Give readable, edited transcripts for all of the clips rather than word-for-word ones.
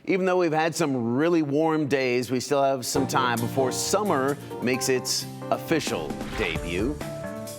Even though we've had some really warm days, we still have some time before summer makes its official debut.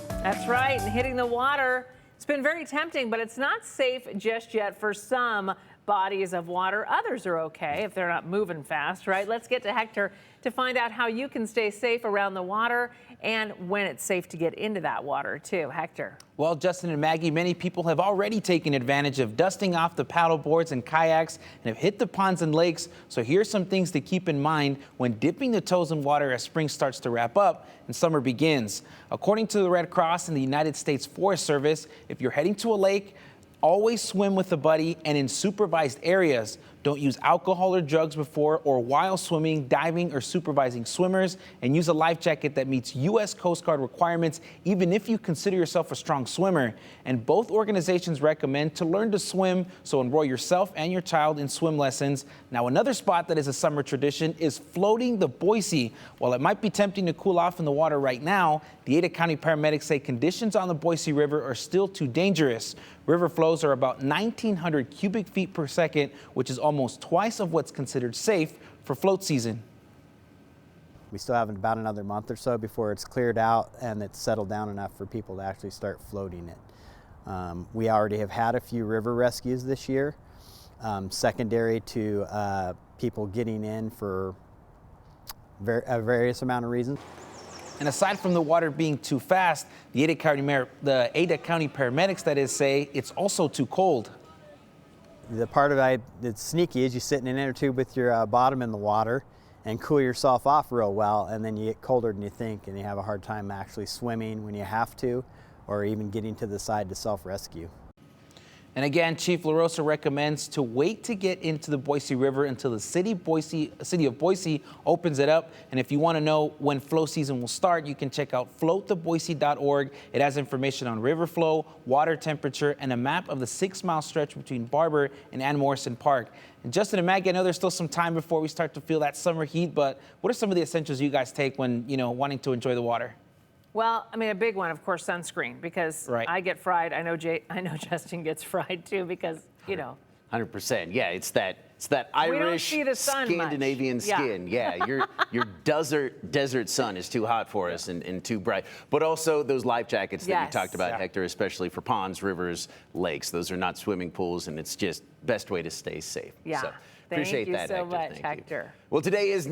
That's right, and hitting the water, it's been very tempting, but it's not safe just yet for some bodies of water. Others are okay if they're not moving fast, right? Let's get to Hector to find out how you can stay safe around the water and when it's safe to get into that water too. Hector. Well, Justin and Maggie, many people have already taken advantage of dusting off the paddle boards and kayaks and have hit the ponds and lakes. So here's some things to keep in mind when dipping the toes in water as spring starts to wrap up and summer begins. According to the Red Cross and the United States Forest Service, if you're heading to a lake, always swim with a buddy and in supervised areas. Don't use alcohol or drugs before or while swimming, diving, or supervising swimmers. And use a life jacket that meets U.S. Coast Guard requirements, even if you consider yourself a strong swimmer. And both organizations recommend to learn to swim, so enroll yourself and your child in swim lessons. Now, another spot that is a summer tradition is floating the Boise. While it might be tempting to cool off in the water right now, the Ada County paramedics say conditions on the Boise River are still too dangerous. River flows are about 1,900 cubic feet per second, which is almost twice of what's considered safe for float season. We still have about another month or so before it's cleared out and it's settled down enough for people to actually start floating it. We already have had a few river rescues this year, secondary to people getting in for a various amount of reasons. And aside from the water being too fast, the Ada County paramedics, that is, say it's also too cold. The part of it that's sneaky is you sit in an inner tube with your bottom in the water and cool yourself off real well, and then you get colder than you think and you have a hard time actually swimming when you have to, or even getting to the side to self-rescue. And again, Chief LaRosa recommends to wait to get into the Boise River until the city of Boise opens it up. And if you want to know when flow season will start, you can check out floattheboise.org. It has information on river flow, water temperature, and a map of the 6-mile stretch between Barber and Ann Morrison Park. And Justin and Maggie, I know there's still some time before we start to feel that summer heat, but what are some of the essentials you guys take when, wanting to enjoy the water? Well, I mean, a big one, of course, sunscreen, because right. I get fried. I know Justin gets fried too, because 100%. Yeah, it's that Irish Scandinavian skin. Yeah, your desert sun is too hot for us and too bright. But also those life jackets that you talked about, Hector, especially for ponds, rivers, lakes. Those are not swimming pools, and it's just best way to stay safe. Yeah. So appreciate that, Thank you so much, Hector. Well, today is